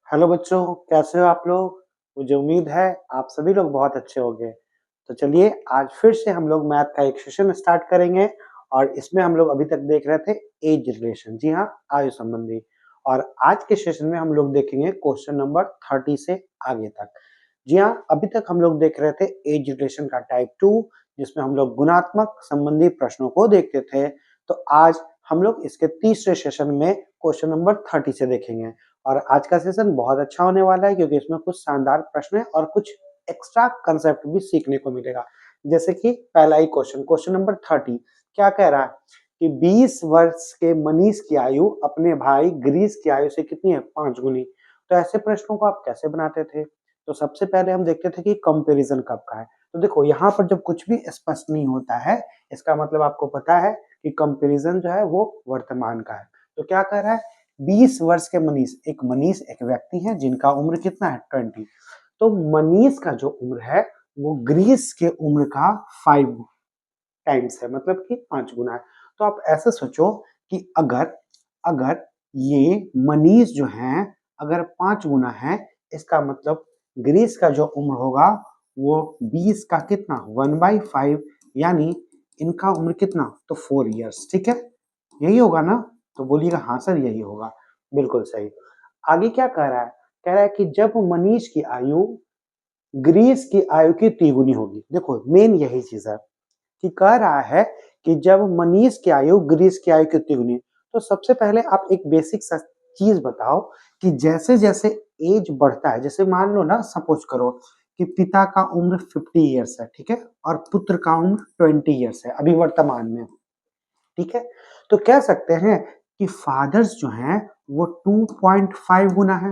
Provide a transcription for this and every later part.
Hello बच्चों, कैसे हो आप लोग? मुझे उम्मीद है आप सभी लोग बहुत अच्छे होंगे। तो चलिए आज फिर से हम लोग मैथ का एक सेशन स्टार्ट करेंगे और इसमें हम लोग अभी तक देख रहे थे एज रिलेशन, जी हाँ, आयु संबंधी। और आज के सेशन में हम लोग देखेंगे क्वेश्चन नंबर 30 से आगे तक। जी हाँ, अभी तक हम लोग देख रहे थे एज रिलेशन का टाइप 2, जिसमें हम लोग गुणात्मक संबंधी प्रश्नों को देखते थे। तो आज हम लोग इसके तीसरे सेशन में क्वेश्चन नंबर 30 से देखेंगे। और आज का सेशन बहुत अच्छा होने वाला है क्योंकि इसमें कुछ शानदार प्रश्न है और कुछ एक्स्ट्रा कंसेप्ट भी सीखने को मिलेगा। जैसे कि पहला ही क्वेश्चन नंबर 30 क्या कह रहा है कि 20 वर्ष के मनीष की आयु अपने भाई ग्रीस की आयु से कितनी है? 5 गुनी। तो ऐसे प्रश्नों को आप कैसे बनाते थे? तो सबसे पहले हम देखते थे कि कंपैरिजन कब का है। तो देखो यहाँ पर जब कुछ भी स्पष्ट नहीं होता है, इसका मतलब आपको पता है कि कंपैरिजन जो है वो वर्तमान का है। तो क्या कह रहा है? 20 वर्ष के मनीष एक व्यक्ति है जिनका उम्र कितना है? 20। तो मनीष का जो उम्र है वो ग्रीस के उम्र का 5 टाइम्स है, मतलब कि 5 गुना है। तो आप ऐसे सोचो कि अगर अगर ये मनीष जो है अगर 5 गुना है, इसका मतलब ग्रीस का जो उम्र होगा वो 20 का कितना? 1/5, यानी इनका उम्र कितना? तो 4 इयर्स। ठीक है, यही होगा ना? तो बोलिएगा हाँ सर यही होगा। बिल्कुल सही। आगे क्या कह रहा है? कह रहा है कि जब मनीष की आयु ग्रीस की आयु की तिगुनी होगी। देखो मेन यही चीज है कि कह रहा है कि जब मनीष की आयु ग्रीस की आयु की तिगुनी। तो सबसे पहले आप एक बेसिक सा चीज बताओ कि जैसे जैसे एज बढ़ता है, जैसे मान लो ना, सपोज करो कि पिता का उम्र 50 इयर्स है, ठीक है, और पुत्र का उम्र 20 इयर्स है अभी वर्तमान में, ठीक है। तो कह सकते हैं कि फादर्स जो हैं वो 2.5 गुना है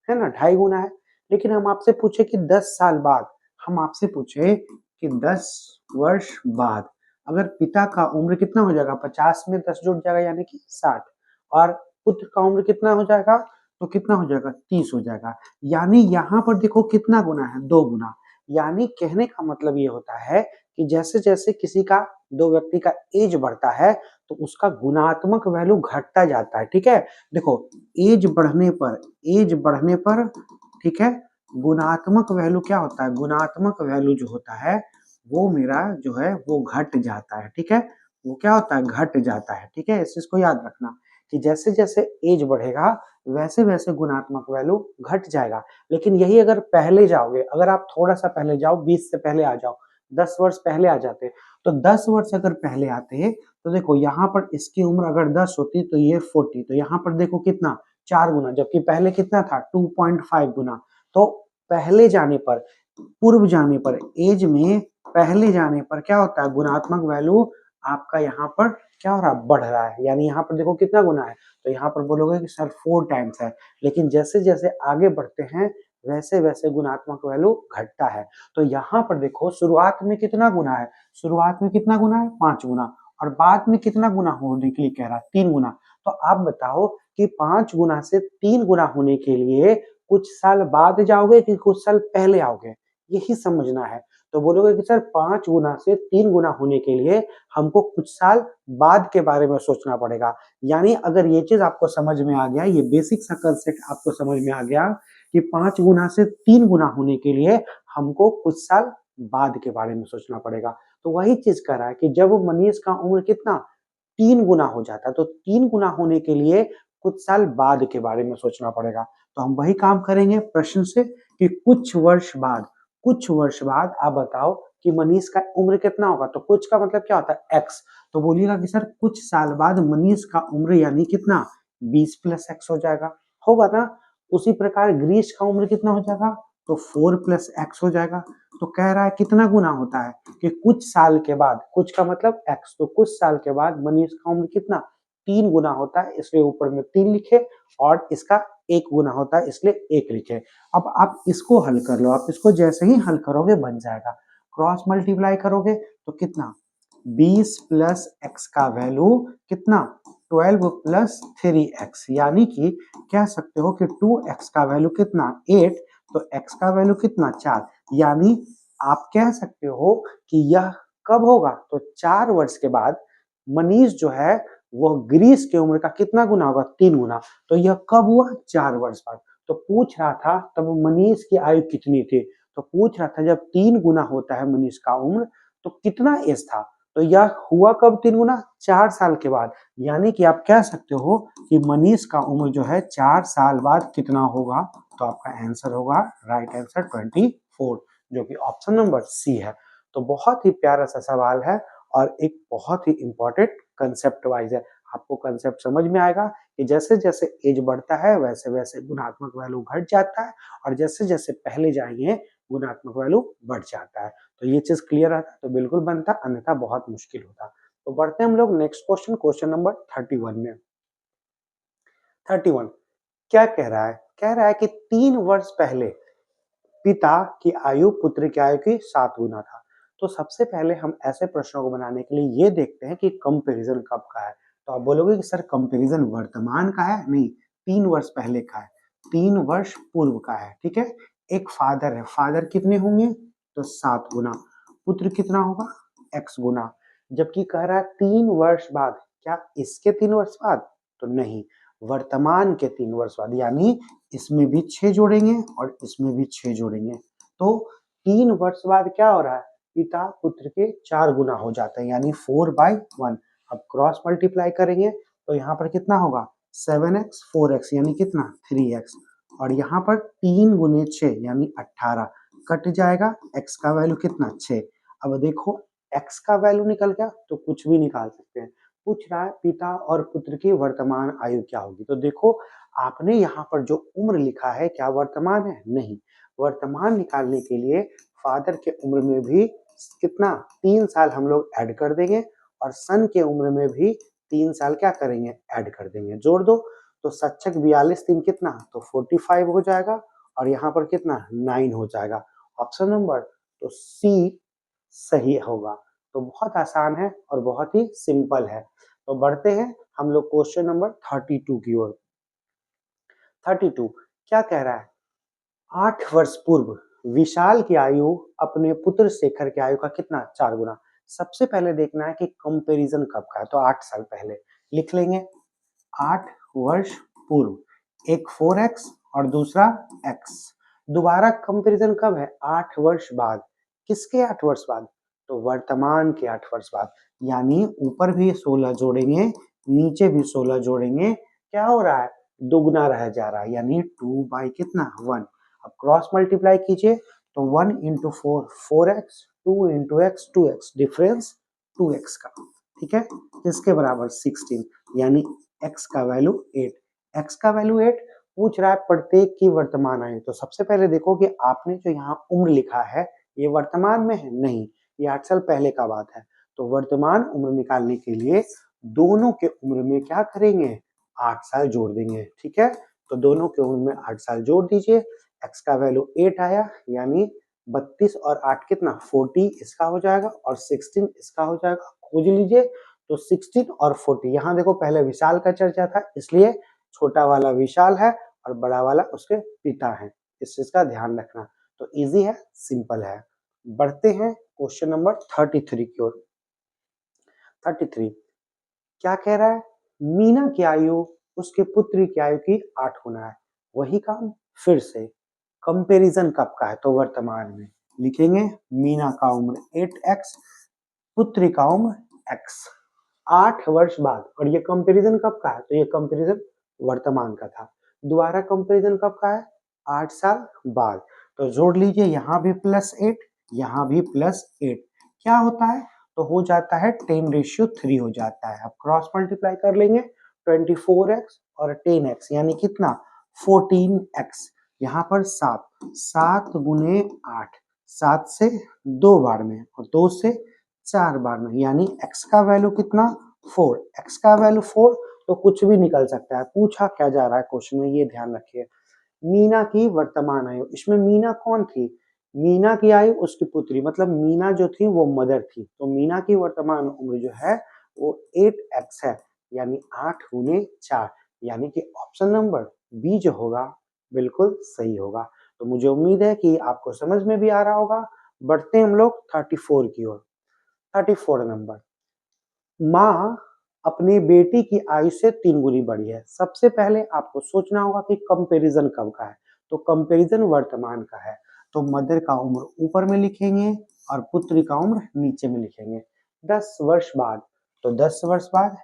ना, 2.5 गुना है। लेकिन हम आपसे पूछे कि 10 साल बाद, हम आपसे पूछे कि 10 वर्ष बाद अगर पिता का उम्र कितना हो जाएगा? 50 में 10 जुड़ जाएगा यानी कि 60, और पुत्र का उम्र कितना हो जाएगा? तो कितना हो जाएगा? 30 हो जाएगा। यानी यहाँ पर देखो कितना गुना है? 2 गुना। यानी कहने का मतलब ये होता है कि जैसे जैसे किसी का, दो व्यक्ति का एज बढ़ता है तो उसका गुणात्मक वैल्यू घटता जाता है। ठीक है, देखो एज बढ़ने पर, ठीक है, गुणात्मक वैल्यू क्या होता है? गुणात्मक वैल्यू जो होता है वो मेरा जो है वो घट जाता है। ठीक है, वो क्या होता है? घट जाता है। ठीक है, इस चीज को याद रखना कि जैसे जैसे एज बढ़ेगा वैसे वैसे गुणात्मक वैल्यू घट जाएगा। लेकिन यही अगर पहले जाओगे, अगर आप थोड़ा सा पहले जाओ, 20 से पहले आ जाओ, 10 वर्ष पहले आ जाते, तो 10 वर्ष अगर पहले आते तो देखो यहाँ पर इसकी उम्र अगर 10 होती तो ये 40, तो यहाँ पर देखो कितना? 4 गुना, जबकि पहले कितना था? 2.5 गुना। तो पहले जाने पर, पूर्व जाने पर, एज में पहले जाने पर क्या होता है? गुणात्मक वैल्यू आपका यहाँ पर क्या हो रहा है? बढ़ रहा है। यानी यहाँ पर देखो कितना गुना है? तो यहाँ पर बोलोगे कि सर 4 टाइम्स है। लेकिन जैसे जैसे आगे बढ़ते हैं वैसे वैसे गुणात्मक वैल्यू घटता है। तो यहाँ पर देखो शुरुआत में कितना गुना है? शुरुआत में कितना गुना है? 5 गुना। और बाद में कितना गुना होने के लिए कह रहा है? 3 गुना। तो आप बताओ कि 5 गुना से 3 गुना होने के लिए कुछ साल बाद जाओगे कि कुछ साल पहले आओगे? यही समझना है। तो बोलोगे कि सर 5 गुना से 3 गुना होने के लिए हमको कुछ साल बाद के बारे में सोचना पड़ेगा। यानी अगर ये चीज आपको समझ में आ गया, ये बेसिक सा कंसेप्ट आपको समझ में आ गया कि 5 गुना से 3 गुना होने के लिए हमको कुछ साल बाद के बारे में सोचना पड़ेगा। तो वही चीज कह रहा है कि जब मनीष का उम्र कितना? 3 गुना हो जाता है, तो 3 गुना होने के लिए कुछ साल बाद के बारे में सोचना पड़ेगा। तो हम वही काम करेंगे प्रश्न से कि कुछ वर्ष बाद आप बताओ कि मनीष का उम्र कितना होगा? तो कुछ का मतलब क्या होता है? एक्स। तो बोलिएगा कि सर कुछ साल बाद मनीष का उम्र यानी कितना? 20 प्लस एक्स हो जाएगा, होगा ना? उसी प्रकार ग्रीस का उम्र कितना हो जाएगा? तो 4 प्लस एक्स हो जाएगा। तो कह रहा है कितना गुना होता है? कि कुछ साल के बाद, कुछ का मतलब एक्स, तो कुछ साल के बाद मनीष का उम्र कितना? 3 गुना होता है, इसलिए ऊपर में 3 लिखे, और इसका 1 गुना होता है इसलिए 1 लिखे। अब आप इसको हल कर लो, आप इसको जैसे ही हल करोगे बन जाएगा। क्रॉस मल्टीप्लाई करोगे तो कितना? 20 प्लस एक्स का वैल्यू कितना? 12 प्लस 3x, यानी कि कह सकते हो कि 2x का वैल्यू कितना? 8, तो x का वैल्यू कितना? 4। यानी आप कह सकते हो कि यह कब होगा? तो 4 वर्ष के बाद मनीष जो है वो ग्रीस की उम्र का कितना गुना होगा? 3 गुना। तो यह कब हुआ? 4 वर्ष बाद। तो पूछ रहा था तब मनीष की आयु कितनी थी, तो पूछ रहा था जब 3 गुना होता है मनीष का उम्र तो कितना एज था, तो यह हुआ कब 3 गुना, 4 साल के बाद। यानी कि आप कह सकते हो कि मनीष का उम्र जो है 4 साल बाद कितना होगा, तो आपका आंसर होगा राइट आंसर 24, जो कि ऑप्शन नंबर सी है। तो बहुत ही प्यारा सा सवाल है और एक बहुत ही इंपॉर्टेंट कंसेप्ट वाइज है। आपको कंसेप्ट समझ में आएगा कि जैसे जैसे एज बढ़ता है वैसे वैसे गुणात्मक वैल्यू घट जाता है और जैसे जैसे पहले जाएंगे गुणात्मक वैल्यू बढ़ जाता है। तो ये चीज क्लियर रहता तो बिल्कुल बनता, अन्यथा बहुत मुश्किल होता। तो बढ़ते हैं हम लोग नेक्स्ट क्वेश्चन, क्वेश्चन नंबर 31 में। 31 क्या कह रहा है, कह रहा है कि 3 वर्ष पहले पिता की आयु पुत्र की आयु की 7 गुना था। तो सबसे पहले हम ऐसे प्रश्नों को बनाने के लिए ये देखते हैं कि कंपैरिजन कब का है। तो आप बोलोगे कि सर कंपैरिजन वर्तमान का है, नहीं, 3 वर्ष पहले का है, 3 वर्ष पूर्व का है, ठीक है। एक फादर है, फादर कितने होंगे, तो 7 गुना, पुत्र कितना होगा, x गुना, जबकि कह रहा है 3 वर्ष बाद, क्या इसके 3 वर्ष बाद, तो नहीं, वर्तमान के 3 वर्ष बाद, यानी इसमें भी 6 जोड़ेंगे और इसमें भी 6 जोड़ेंगे, तो 3 वर्ष बाद क्या हो रहा है, पिता पुत्र के 4 गुना हो जाता है, यानी 4/1। अब क्रॉस मल्टीप्लाई करेंगे तो यहाँ पर कितना होगा, 7x 4x यानी कितना 3x, और यहाँ पर 3 गुने 6 यानी 18, कट जाएगा, x का वैल्यू कितना 6। अब देखो x का वैल्यू निकल गया तो कुछ भी निकाल सकते हैं। पूछ रहा है पिता और पुत्र की वर्तमान आयु क्या होगी, तो देखो आपने यहाँ पर जो उम्र लिखा है क्या वर्तमान है, नहीं, वर्तमान निकालने के लिए फादर के उम्र में भी कितना 3 साल हम लोग ऐड कर देंगे और सन के उम्र में भी 3 साल क्या करेंगे, ऐड कर देंगे, जोड़ दो, तो 7 42 3 कितना, तो 45 हो जाएगा और यहाँ पर कितना 9 हो जाएगा। ऑप्शन नंबर तो सी सही होगा। तो बहुत आसान है और बहुत ही सिंपल है। तो बढ़ते हैं हम लोग क्वेश्चन नंबर 32 की ओर। 32 क्या कह रहा है, 8 वर्ष पूर्व विशाल की आयु अपने पुत्र शेखर की आयु का कितना, 4 गुना। सबसे पहले देखना है कि कंपैरिजन कब का है, तो 8 साल पहले लिख लेंगे, 8 वर्ष पूर्व, एक 4x और दूसरा x। दोबारा कंपैरिजन कब है, 8 वर्ष बाद, किसके 8 वर्ष बाद, तो वर्तमान के 8 वर्ष बाद, यानी ऊपर भी 16 जोड़ेंगे नीचे भी 16 जोड़ेंगे, क्या हो रहा है, दुगना रह जा रहा है, यानी 2 बाई कितना 1। अब क्रॉस मल्टीप्लाई कीजिए तो 1 into 4 4x, 2 into x 2x, difference 2x का, ठीक है, इसके बराबर 16, यानी x का वैल्यू 8, x का वैल्यू 8। पूछ रहा है प्रत्येक की वर्तमान आयु, तो सबसे पहले देखो कि आपने जो यहाँ उम्र लिखा है ये वर्तमान में है, नहीं, ये 8 साल पहले का बात है। तो वर्तमान उम्र निकालने के लिए दोनों के उम्र में क्या करेंगे, 8 साल जोड़ देंगे, ठीक है। तो दोनों के उम्र में 8 साल जोड़ दीजिए, x का वैल्यू 8 आया, यानी 32 और 8 कितना 40 इसका हो जाएगा और 16 इसका हो जाएगा, खोज लीजिए। तो 16 और 40, यहाँ देखो पहले विशाल का चर्चा था इसलिए छोटा वाला विशाल है और बड़ा वाला उसके पिता है, इस चीज का ध्यान रखना। तो इजी है, सिंपल है। बढ़ते हैं क्वेश्चन नंबर 33 की ओर। 33 क्या कह रहा है, मीना की आयु उसके पुत्र की आयु की 8 गुना है। वही काम फिर से, कंपैरिजन कब का है, तो वर्तमान में लिखेंगे, मीना का उम्र 8x, पुत्री का उम्र x, 8 वर्ष बाद, और ये कंपैरिजन कब का है, तो ये कंपैरिजन वर्तमान का था। दोबारा कंपैरिजन कब का है, 8 साल बाद, तो जोड़ लीजिए, यहाँ भी +8 यहाँ भी +8, क्या होता है, तो हो जाता है 10:3 हो जाता है। अब क्रॉस मल्टीप्लाई कर लेंगे 24x और 10x यानी कितना 14x, यहाँ पर 7 7 गुने 8, 7 से 2 बार में और 2 से 4 बार में, यानी x का वैल्यू कितना 4, x का वैल्यू 4, तो कुछ भी निकल सकता है। पूछा क्या जा रहा है क्वेश्चन में, ये ध्यान रखिए। मीना की वर्तमान आयु, इसमें मीना कौन थी, मीना की आयु उसकी पुत्री, मतलब मीना जो थी वो मदर थी, तो मीना की वर्तमान उम्र जो है वो 8x है, यानी 8 गुने 4, यानी कि ऑप्शन नंबर बी जो होगा बिल्कुल सही होगा। तो मुझे उम्मीद है कि आपको समझ में भी आ रहा होगा। बढ़ते हैं हम लोग 34 की ओर। 34 नंबर, माँ अपनी बेटी की आयु से 3 गुनी बड़ी है। सबसे पहले आपको सोचना होगा कि कंपैरिजन कब का है, तो कंपैरिजन वर्तमान का है। तो मदर का उम्र ऊपर में लिखेंगे और पुत्री का उम्र नीचे में लिखेंगे। 10 वर्ष बाद, तो 10 वर्ष बाद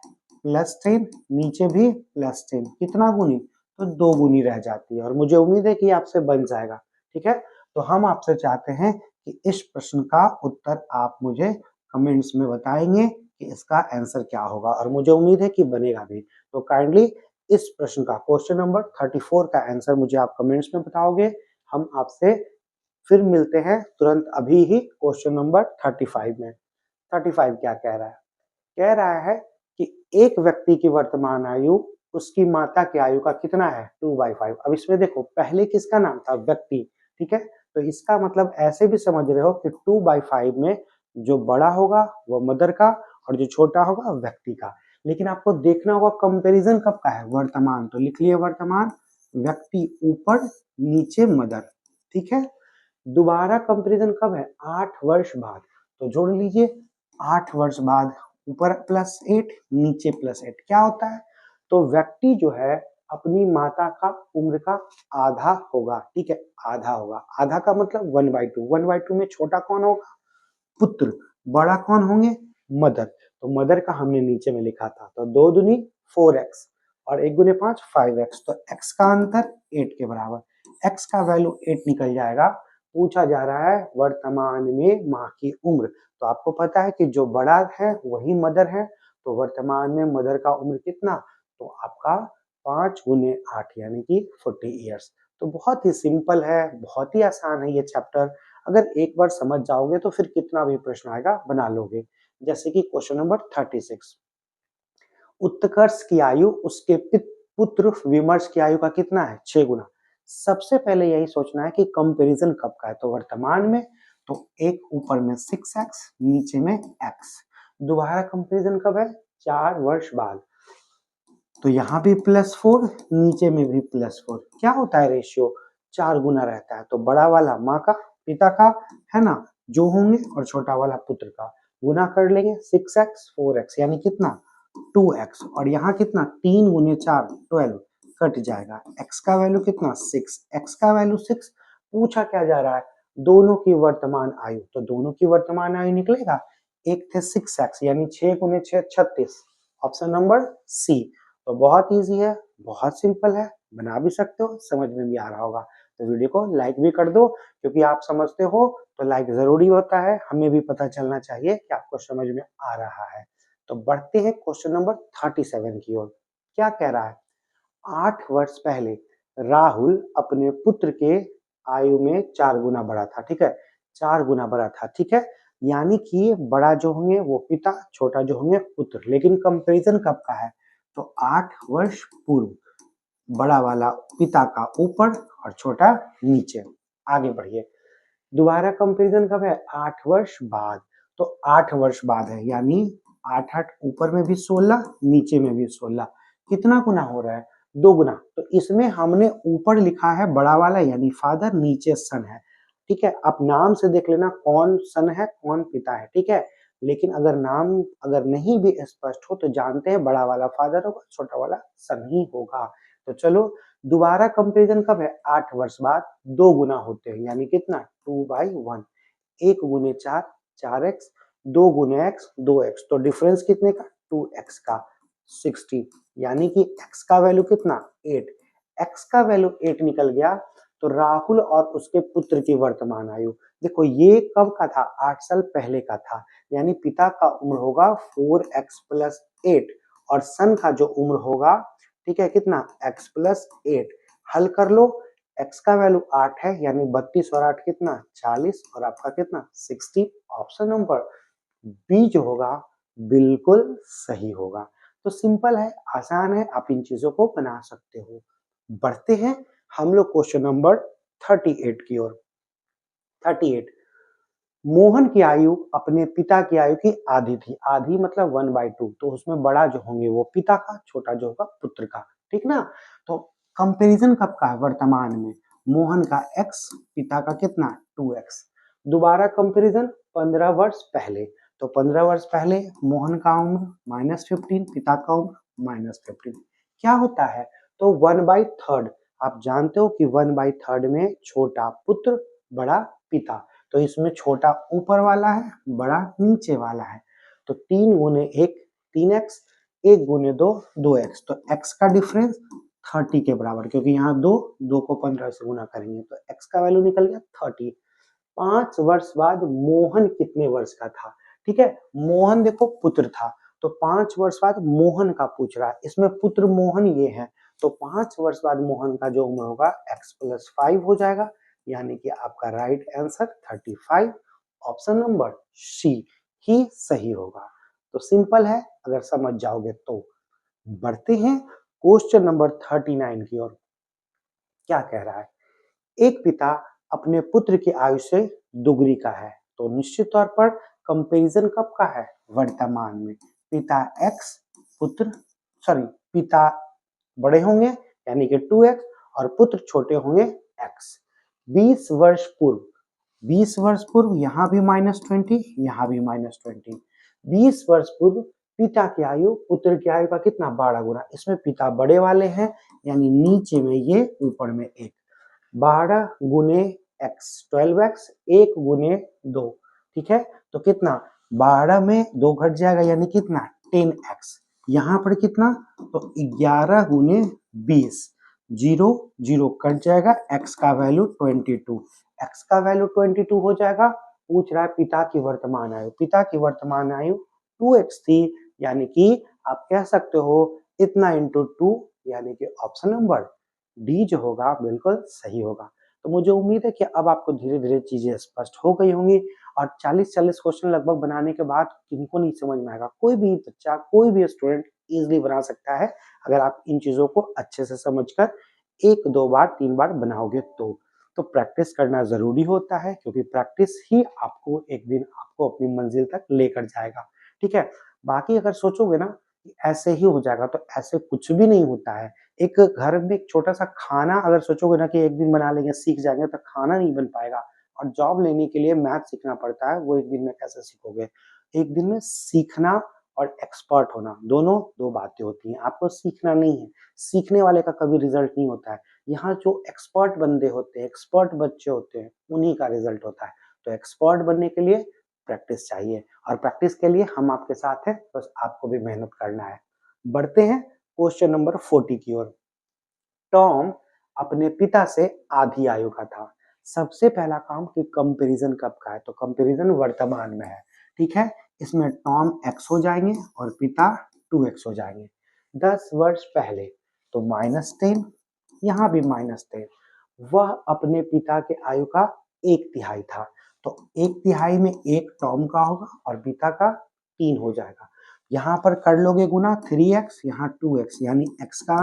+10, नीचे भी +10, कितना गुनी, तो 2 गुनी रह जाती है और मुझे उम्मीद है कि आपसे बन जाएगा। ठीक है, तो हम आपसे चाहते हैं कि इस प्रश्न का उत्तर आप मुझे कमेंट्स में बताएंगे कि इसका आंसर क्या होगा और मुझे उम्मीद है कि बनेगा भी। तो काइंडली इस प्रश्न का क्वेश्चन नंबर 34 का आंसर मुझे आप कमेंट्स में बताओगे। हम आपसे फिर मिलते हैं तुरंत अभी ही क्वेश्चन नंबर 35 में। 35 क्या कह रहा है? कह रहा है कि एक व्यक्ति की वर्तमान आयु उसकी माता की आयु का कितना है? 2/5। अब इसमें देखो पहले किसका नाम था? व्यक्ति। ठीक है, तो इसका मतलब ऐसे भी समझ रहे हो कि 2/5 में जो बड़ा होगा वो मदर का और जो छोटा होगा व्यक्ति का। लेकिन आपको देखना होगा कंपैरिजन कब का है? वर्तमान। तो लिख लिए वर्तमान, व्यक्ति ऊपर, नीचे मदर। ठीक है, दोबारा कंपैरिजन कब है? 8 वर्ष बाद। तो जोड़ लीजिए 8 वर्ष बाद, ऊपर +8, नीचे +8 क्या होता है? तो व्यक्ति जो है अपनी माता का उम्र का आधा होगा। ठीक है, आधा होगा। आधा का मतलब 1/2। 1/2 में छोटा कौन होगा? पुत्र। बड़ा कौन होंगे? मदर। तो मदर का हमने नीचे में लिखा था, तो 2 दूनी 4x और 1 गुने 5 5x। तो x का अंतर 8 के बराबर। x का वैल्यू 8 निकल जाएगा। पूछा जा रहा है वर्तमान में माँ की उम्र। तो आपको पता है कि जो बड़ा है वही मदर है। तो वर्तमान में मदर का उम्र कितना? तो आपका 5 गुने 8 यानी कि 40 ईयर्स। तो बहुत ही सिंपल है, बहुत ही आसान है ये चैप्टर। अगर एक बार समझ जाओगे तो फिर कितना भी प्रश्न आएगा बना लोगे। जैसे कि क्वेश्चन नंबर 36, उत्कर्ष की आयु उसके पुत्र विमर्श की आयु का कितना है? 6 गुना। सबसे पहले यही सोचना है कि कंपैरिजन कब का है? तो वर्तमान में, तो एक ऊपर में 6x, नीचे में x। दोबारा कंपैरिजन कब है? 4 वर्ष बाद। तो यहाँ भी +4, नीचे में भी +4। क्या होता है रेशियो? 4 गुना रहता है। तो बड़ा वाला माँ का, पिता का, है ना, जो होंगे, और छोटा वाला पुत्र का गुना कर लेंगे। 6x 4x यानी कितना? 2x। और यहाँ कितना? 3 गुने 4 12, कट जाएगा। x का वैल्यू कितना? 6। x का वैल्यू 6। पूछा क्या जा रहा है? दोनों की वर्तमान आयु। तो दोनों की वर्तमान आयु निकलेगा, एक थे 6x यानी 6 गुने 6 36। Option number C. तो बहुत इजी है, बहुत सिंपल है, बना भी सकते हो, समझ में भी आ रहा होगा। तो वीडियो को लाइक भी कर दो, क्योंकि आप समझते हो तो लाइक जरूरी होता है, हमें भी पता चलना चाहिए कि आपको समझ में आ रहा है। तो बढ़ते हैं क्वेश्चन नंबर 37 की ओर। क्या कह रहा है? 8 वर्ष पहले राहुल अपने पुत्र के आयु में 4 गुना बड़ा था। ठीक है, 4 गुना बड़ा था। ठीक है, यानी कि बड़ा जो होंगे वो पिता, छोटा जो होंगे पुत्र। लेकिन कंपैरिजन कब का है? तो 8 वर्ष पूर्व, बड़ा वाला पिता का ऊपर और छोटा नीचे। आगे बढ़िए, दोबारा कंपैरिजन कब है? 8 वर्ष बाद। तो 8 वर्ष बाद है, यानी 8 8 ऊपर में भी 16, नीचे में भी 16। कितना गुना हो रहा है? 2 गुना। तो इसमें हमने ऊपर लिखा है बड़ा वाला यानी फादर, नीचे सन है। ठीक है, आप नाम से देख लेना कौन सन है कौन पिता है। ठीक है, लेकिन अगर नाम अगर नहीं भी स्पष्ट हो तो जानते हैं बड़ा वाला फादर होगा, छोटा वाला सन ही होगा। तो चलो दोबारा कंपैरिजन कब है? 8 वर्ष बाद। 2 गुना होते हैं यानी कितना? 2/1। 1 गुने 4 4x, 2 गुने x 2x। तो डिफरेंस कितने का? 2x का 60, यानी कि x का वैल्यू कितना? 8। x का वैल्यू 8 निकल गया। तो राहुल और उसके पुत्र की वर्तमान आयु, देखो ये कब का था? 8 साल पहले का था, यानी पिता का उम्र होगा 4x + 8 और सन का जो उम्र होगा, ठीक है, कितना? x + 8। हल कर लो, x का वैल्यू 8 है, यानी 32 और 8 कितना? 40 और आपका कितना? 60। ऑप्शन नंबर बी जो होगा बिल्कुल सही होगा। तो सिंपल है, आसान है, आप इन चीजों को बना सकते हो। बढ़ते हैं हम लोग क्वेश्चन नंबर 38 की ओर। 38, मोहन की आयु अपने पिता की आयु की आधी थी। आधी मतलब 1/2। तो उसमें बड़ा जो होंगे वो पिता का, छोटा जो होगा पुत्र का। ठीक ना? तो कंपैरिजन कब का है? वर्तमान में। मोहन का x, पिता का कितना? 2x। दोबारा कंपैरिजन 15 वर्ष पहले। तो 15 वर्ष पहले मोहन का उम्र -15, पिता का उम्र -15। क्या होता है? तो 1/3, आप जानते हो कि 1/3 में छोटा पुत्र बड़ा पिता, तो इसमें छोटा ऊपर वाला है, बड़ा नीचे वाला है। तो 3 गुने 1 3x, 1 गुने 2 2x, तो x का डिफरेंस 30 के बराबर, क्योंकि यहाँ 2 को 15 से गुना करेंगे तो x का वैल्यू निकल गया 30। 5 वर्ष बाद मोहन कितने वर्ष का था? ठीक है, मोहन देखो पुत्र था, तो 5 वर्ष बाद मोहन का पूछ रहा है, इसमें पुत्र मोहन ये है, तो 5 वर्ष बाद मोहन का जो उम्र होगा x + 5 हो जाएगा, यानी कि आपका right answer 35, option number C ही सही होगा। तो सिंपल है, अगर समझ जाओगे तो। बढ़ते हैं क्वेश्चन नंबर 39 की ओर। क्या कह रहा है? एक पिता अपने पुत्र की आयु से दुगनी का है, तो निश्चित तौर पर कंपैरिजन कब का है? वर्तमान में। पिता x, पुत्र पिता बड़े होंगे यानी कि 2x और पुत्र छोटे होंगे x। 20 वर्ष पूर्व, 20 वर्ष पूर्व, यहाँ भी -20, यहाँ भी -20। 20 वर्ष पूर्व पिता की आयु पुत्र की आयु का कितना? 12 गुना। इसमें पिता बड़े वाले हैं, यानी नीचे में ये, ऊपर में 1। 12 गुने x 12x, 1 गुने 2, ठीक है, तो कितना? 12 में 2 घट जाएगा, यानी कितना? 10x। यहाँ पर कितना? तो 11 गुने 20, 0 0 कट जाएगा, x का वैल्यू 22, x का वैल्यू 22 हो जाएगा। पूछ रहा है पिता की वर्तमान आयु, पिता की वर्तमान आयु 2x थी, यानी कि आप कह सकते हो इतना इंटू 2, यानी कि ऑप्शन नंबर डी जो होगा बिल्कुल सही होगा। तो मुझे उम्मीद है कि अब आपको धीरे-धीरे चीजें स्पष्ट हो गई होंगी, और 40-40 क्वेश्चन लगभग बनाने के बाद किनको नहीं समझ में आएगा? कोई भी बच्चा, कोई भी स्टूडेंट इजीली बना सकता है, अगर आप इन चीजों को अच्छे से समझकर 1 2 बार 3 बार बनाओगे तो। तो प्रैक्टिस करना जरूरी होता है, क्योंकि प्रैक्टिस ही आपको एक दिन आपको अपनी मंजिल तक लेकर जाएगा, ठीक है। बाकी अगर सोचोगे ना कि ऐसे ही हो जाएगा, तो ऐसे कुछ भी नहीं होता है। एक घर में एक छोटा सा खाना अगर सोचोगे ना कि एक दिन बना लेंगे, सीख जाएंगे, तो खाना नहीं बन पाएगा। और जॉब लेने के लिए मैथ सीखना पड़ता है, वो एक दिन में कैसे सीखोगे? एक दिन में सीखना और एक्सपर्ट होना, दोनों 2 बातें होती हैं। आपको सीखना नहीं है, सीखने वाले का कभी रिजल्ट नहीं होता है। यहाँ जो एक्सपर्ट बंदे होते हैं, एक्सपर्ट बच्चे होते हैं, उन्हीं का रिजल्ट होता है। तो एक्सपर्ट बनने के लिए प्रैक्टिस चाहिए, और प्रैक्टिस के लिए हम आपके साथ हैं, बस आपको भी मेहनत करना है। बढ़ते हैं क्वेश्चन नंबर 40 की ओर। टॉम अपने पिता से आधी आयु का था। सबसे पहला काम कि कंपैरिजन कब का है? तो कंपैरिजन वर्तमान में है, ठीक है। इसमें टॉम x हो जाएंगे और पिता 2x हो जाएंगे। 10 वर्ष पहले, तो -10, यहाँ भी -10। वह अपने पिता के आयु का 1/3 था, तो 1/3 में 1 टॉम का होगा और पिता का 3 हो जाएगा। यहाँ पर कर लोगे गुना 3x, यहाँ 2x, यानी x का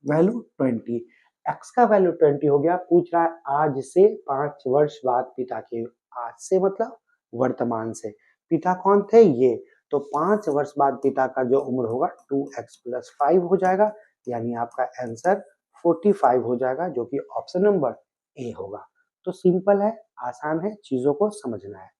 वैल्यू 20, x का वैल्यू 20 हो गया। पूछ रहा है आज से 5 वर्ष बाद पिता के, आज से मतलब वर्तमान से। पिता कौन थे? ये। तो 5 वर्ष बाद पिता का जो उम्र होगा 2x + 5 हो जाएगा, यानी आपका आंसर 45 हो जाएगा, जो कि ऑप्शन नंबर ए होगा। तो सिंपल है, आसान है, चीजों को समझना है।